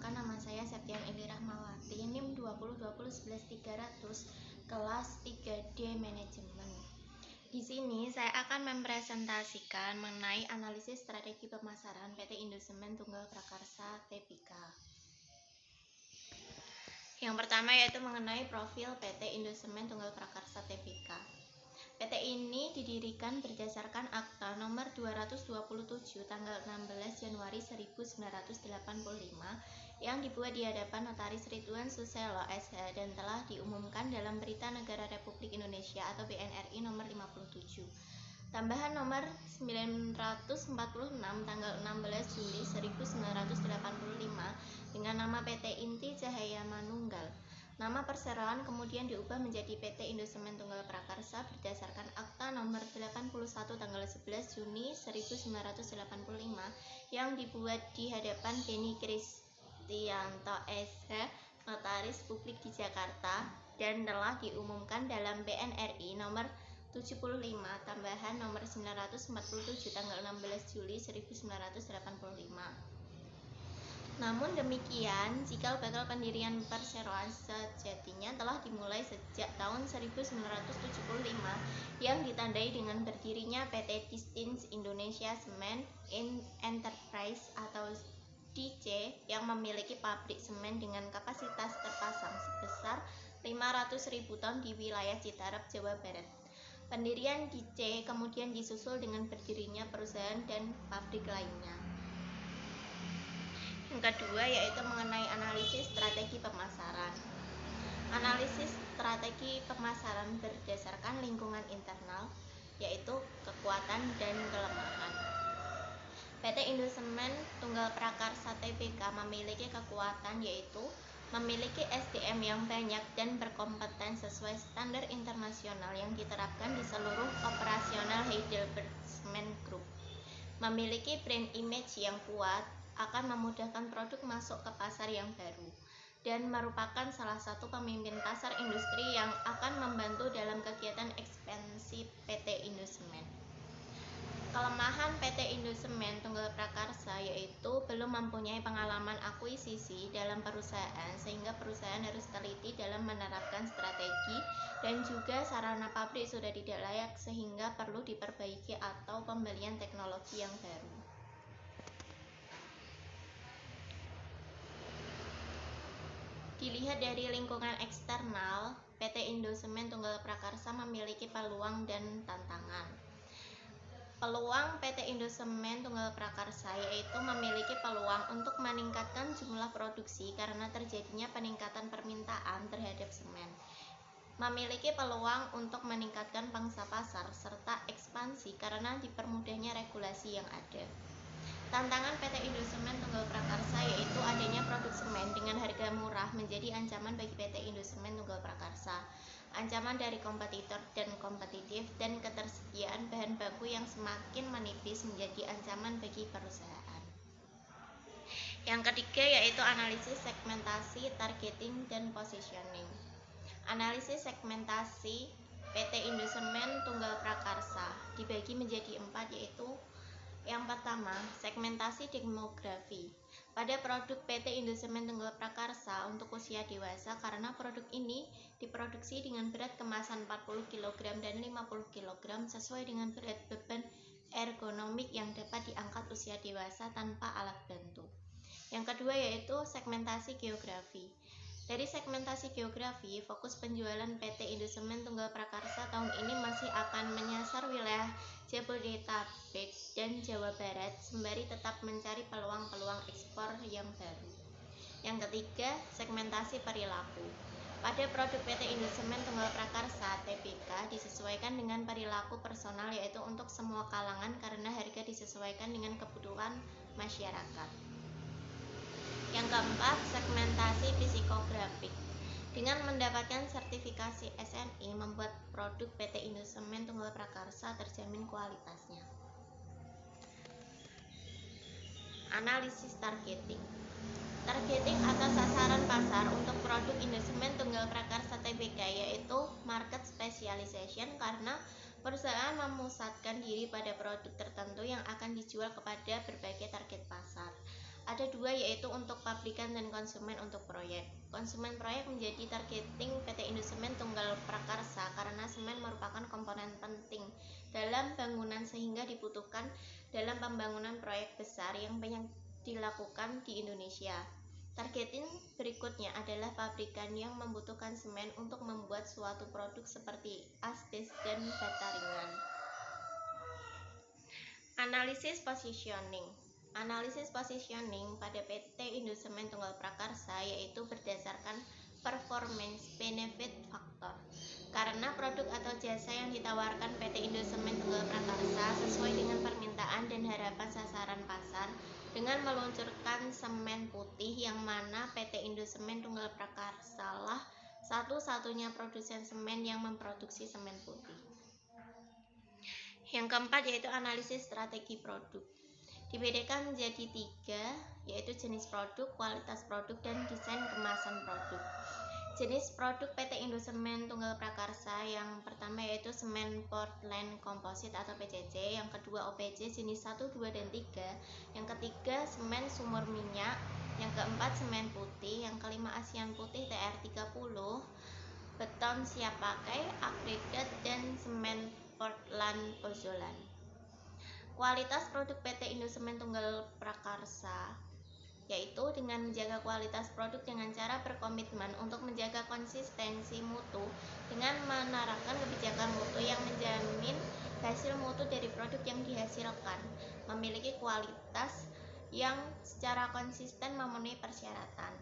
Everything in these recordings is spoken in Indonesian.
Perkenalkan, nama saya Septian Eli Rahmawati, NIM 2020111300, kelas 3D Manajemen. Di sini saya akan mempresentasikan mengenai analisis strategi pemasaran PT Indosemen Tunggal Prakarsa Tbk. Yang pertama yaitu mengenai profil PT Indosemen Tunggal Prakarsa Tbk. PT ini didirikan berdasarkan Akta Nomor 227 tanggal 16 Januari 1985 yang dibuat di hadapan Notaris Ridwan Suselo SH dan telah diumumkan dalam Berita Negara Republik Indonesia atau BNRI Nomor 57. Tambahan Nomor 946 tanggal 16 Juli 1985 dengan nama PT Inti Cahaya Manunggal. Nama perseroan kemudian diubah menjadi PT Indosemen Tunggal Prakarsa berdasarkan Akta Nomor 81 tanggal 11 Juni 1985 yang dibuat di hadapan Beni Kristianto SH, Notaris Publik di Jakarta, dan telah diumumkan dalam BNRI Nomor 75 tambahan Nomor 947 tanggal 16 Juli 1985. Namun demikian, cikal bakal pendirian perseroan sejatinya telah dimulai sejak tahun 1975 yang ditandai dengan berdirinya PT Distins Indonesia Semen Enterprise atau DC yang memiliki pabrik semen dengan kapasitas terpasang sebesar 500.000 ton di wilayah Citarap, Jawa Barat. Pendirian DC kemudian disusul dengan berdirinya perusahaan dan pabrik lainnya. Yang kedua yaitu mengenai analisis strategi pemasaran. Analisis strategi pemasaran berdasarkan lingkungan internal, yaitu kekuatan dan kelemahan. PT Indosemen Tunggal Prakarsa Tbk memiliki kekuatan yaitu memiliki SDM yang banyak dan berkompeten sesuai standar internasional yang diterapkan di seluruh operasional Heidelberg Cement Group. Memiliki brand image yang kuat, akan memudahkan produk masuk ke pasar yang baru dan merupakan salah satu pemimpin pasar industri yang akan membantu dalam kegiatan ekspansi PT Indosemen. Kelemahan PT Indosemen Tunggal Prakarsa yaitu belum mempunyai pengalaman akuisisi dalam perusahaan sehingga perusahaan harus teliti dalam menerapkan strategi dan juga sarana pabrik sudah tidak layak sehingga perlu diperbaiki atau pembelian teknologi yang baru. Dilihat dari lingkungan eksternal, PT Indosemen Tunggal Prakarsa memiliki peluang dan tantangan. Peluang PT Indosemen Tunggal Prakarsa yaitu memiliki peluang untuk meningkatkan jumlah produksi karena terjadinya peningkatan permintaan terhadap semen. Memiliki peluang untuk meningkatkan pangsa pasar serta ekspansi karena dipermudahnya regulasi yang ada. Tantangan PT Indosemen Tunggal Prakarsa yaitu adanya produk semen dengan harga murah menjadi ancaman bagi PT Indosemen Tunggal Prakarsa. Ancaman dari kompetitor dan kompetitif dan ketersediaan bahan baku yang semakin menipis menjadi ancaman bagi perusahaan. Yang ketiga yaitu analisis segmentasi, targeting, dan positioning. Analisis segmentasi PT Indosemen Tunggal Prakarsa dibagi menjadi 4 yaitu yang pertama, segmentasi demografi. Pada produk PT Indosemen Tunggal Prakarsa untuk usia dewasa karena produk ini diproduksi dengan berat kemasan 40 kg dan 50 kg sesuai dengan berat beban ergonomik yang dapat diangkat usia dewasa tanpa alat bantu. Yang kedua yaitu segmentasi geografi. Dari segmentasi geografi, fokus penjualan PT Indosemen Tunggal Prakarsa tahun ini masih akan menyasar wilayah Jabodetabek dan Jawa Barat sembari tetap mencari peluang-peluang ekspor yang baru. Yang ketiga, segmentasi perilaku. Pada produk PT Indosemen Tunggal Prakarsa Tbk disesuaikan dengan perilaku personal yaitu untuk semua kalangan karena harga disesuaikan dengan kebutuhan masyarakat. Yang keempat, segmentasi psikografik. Dengan mendapatkan sertifikasi SNI membuat produk PT Indosemen Tunggal Prakarsa terjamin kualitasnya. Analisis targeting. Targeting atau sasaran pasar untuk produk Indosemen Tunggal Prakarsa Tbk yaitu market specialization karena Perusahaan memusatkan diri pada produk tertentu yang akan dijual kepada berbagai target pasar. Ada dua, yaitu untuk pabrikan dan konsumen untuk proyek. Konsumen proyek menjadi targeting PT Indosemen Tunggal Prakarsa karena semen merupakan komponen penting dalam bangunan sehingga dibutuhkan dalam pembangunan proyek besar yang banyak dilakukan di Indonesia. Targeting berikutnya adalah pabrikan yang membutuhkan semen untuk membuat suatu produk seperti asbes dan bata ringan. Analisis positioning. Analisis positioning pada PT Indosemen Tunggal Prakarsa yaitu berdasarkan performance benefit factor. Karena produk atau jasa yang ditawarkan PT Indosemen Tunggal Prakarsa sesuai dengan permintaan dan harapan sasaran pasar dengan meluncurkan semen putih, yang mana PT Indosemen Tunggal Prakarsa lah satu-satunya produsen semen yang memproduksi semen putih. Yang keempat yaitu analisis strategi produk. Dibedakan menjadi 3, yaitu jenis produk, kualitas produk, dan desain kemasan produk. Jenis produk PT Indosemen Tunggal Prakarsa yang pertama yaitu semen Portland Composite atau PCC, yang kedua OPC jenis 1, 2, dan 3, yang ketiga semen sumur minyak, yang keempat semen putih, yang kelima Asian Putih TR30, beton siap pakai, agregat, dan semen Portland Pozzolan. Kualitas produk PT Indosemen Tunggal Prakarsa yaitu dengan menjaga kualitas produk dengan cara berkomitmen untuk menjaga konsistensi mutu dengan menerapkan kebijakan mutu yang menjamin hasil mutu dari produk yang dihasilkan memiliki kualitas yang secara konsisten memenuhi persyaratan.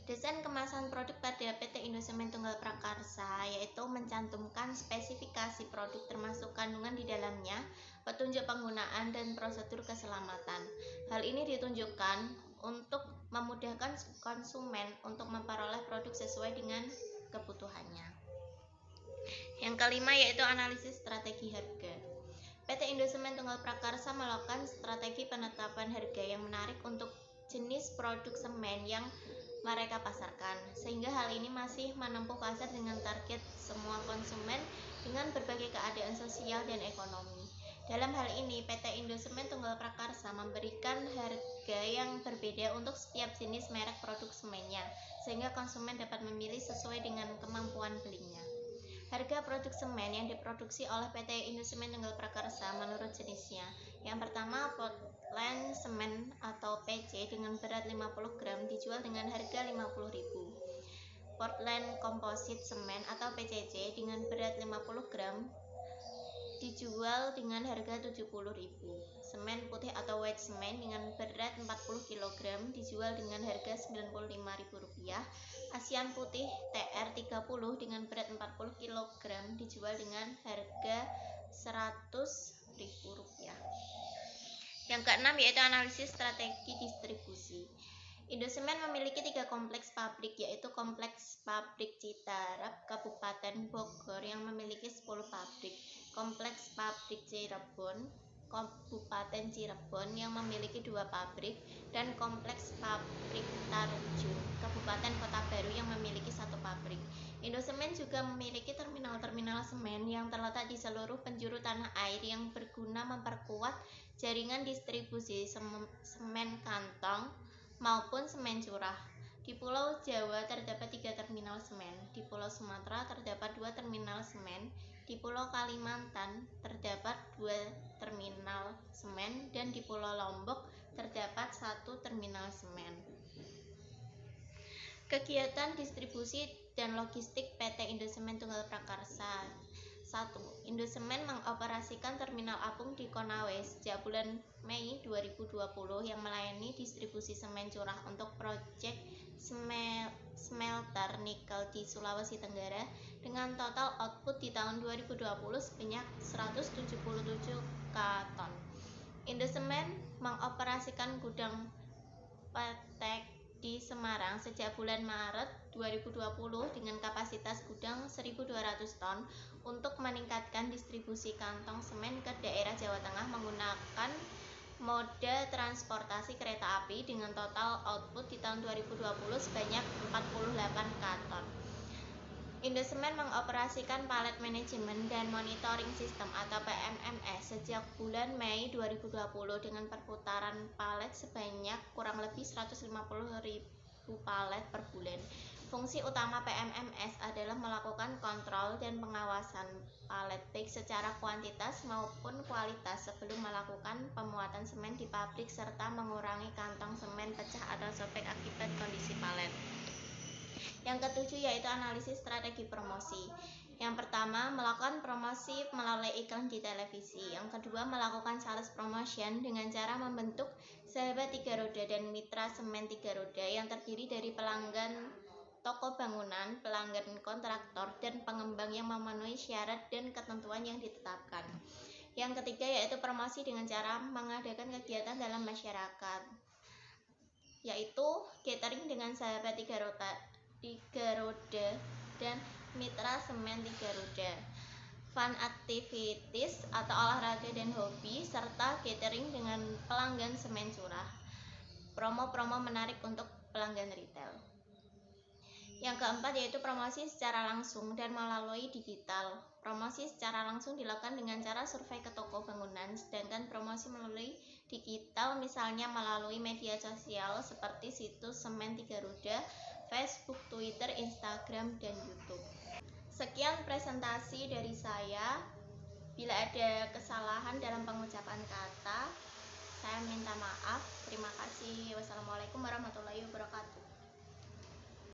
Desain kemasan produk pada PT Indosemen Tunggal Prakarsa yaitu mencantumkan spesifikasi produk termasuk kandungan di dalamnya, petunjuk penggunaan, dan prosedur keselamatan. Hal ini ditunjukkan untuk memudahkan konsumen untuk memperoleh produk sesuai dengan kebutuhannya. Yang kelima yaitu analisis strategi harga. PT Indosemen Tunggal Prakarsa melakukan strategi penetapan harga yang menarik untuk jenis produk semen yang mereka pasarkan, sehingga hal ini masih menempuh pasar dengan target semua konsumen dengan berbagai keadaan sosial dan ekonomi. Dalam hal ini, PT Indosemen Tunggal Prakarsa memberikan harga yang berbeda untuk setiap jenis merek produk semennya, sehingga konsumen dapat memilih sesuai dengan kemampuan belinya. Harga produk semen yang diproduksi oleh PT Indosemen Tunggal Prakarsa menurut jenisnya. Yang pertama, Portland semen atau PC dengan berat 50 gram dijual dengan harga 50.000. Portland Composite semen atau PCC dengan berat 50 gram dijual dengan harga 70.000. Semen putih atau white semen dengan berat 40 kg dijual dengan harga Rp95.000. Asian Putih TR30 dengan berat 40 kg dijual dengan harga Rp100.000. Yang keenam yaitu analisis strategi distribusi. Indosemen memiliki 3 kompleks pabrik, yaitu Kompleks Pabrik Citarap, Kabupaten Bogor yang memiliki 10 pabrik, Kompleks Pabrik Cirebon, Kabupaten Cirebon yang memiliki 2 pabrik, dan Kompleks Pabrik Tarjun, Kabupaten Kota Baru yang memiliki 1 pabrik. Indosemen juga memiliki terminal-terminal semen yang terletak di seluruh penjuru tanah air yang berguna memperkuat jaringan distribusi semen kantong maupun semen curah. Di Pulau Jawa terdapat 3 terminal semen, di Pulau Sumatera terdapat 2 terminal semen, di Pulau Kalimantan terdapat 2 terminal semen, dan di Pulau Lombok terdapat 1 terminal semen. Kegiatan distribusi dan logistik PT Indosemen Tunggal Prakarsa. 1. Indosemen mengoperasikan terminal apung di Konawe sejak bulan Mei 2020 yang melayani distribusi semen curah untuk proyek smelter nikel di Sulawesi Tenggara dengan total output di tahun 2020 sebanyak 177 ton. Indosemen mengoperasikan gudang petek di Semarang sejak bulan Maret 2020 dengan kapasitas gudang 1.200 ton untuk meningkatkan distribusi kantong semen ke daerah Jawa Tengah menggunakan moda transportasi kereta api dengan total output di tahun 2020 sebanyak 48 ton. Indosemen mengoperasikan Palet Manajemen dan Monitoring System atau PMMS sejak bulan Mei 2020 dengan perputaran palet sebanyak kurang lebih 150.000 palet per bulan. Fungsi utama PMMS adalah melakukan kontrol dan pengawasan palet baik secara kuantitas maupun kualitas sebelum melakukan pemuatan semen di pabrik serta mengurangi kantong semen pecah atau sobek akibat kondisi palet. Yang ketujuh yaitu analisis strategi promosi. Yang pertama, melakukan promosi melalui iklan di televisi. Yang kedua, melakukan sales promotion dengan cara membentuk sahabat tiga roda dan mitra semen tiga roda yang terdiri dari pelanggan toko bangunan, pelanggan kontraktor, dan pengembang yang memenuhi syarat dan ketentuan yang ditetapkan. Yang ketiga yaitu promosi dengan cara mengadakan kegiatan dalam masyarakat, yaitu catering dengan sahabat tiga roda dan mitra semen tiga roda, fun activities atau olahraga dan hobi, serta catering dengan pelanggan semen curah, promo-promo menarik untuk pelanggan retail. Yang keempat yaitu promosi secara langsung dan melalui digital. Promosi secara langsung dilakukan dengan cara survei ke toko bangunan, sedangkan promosi melalui digital misalnya melalui media sosial seperti situs Semen Tiga Roda, Facebook, Twitter, Instagram, dan YouTube. Sekian presentasi dari saya. Bila ada kesalahan dalam pengucapan kata, saya minta maaf. Terima kasih. Wassalamualaikum warahmatullahi wabarakatuh.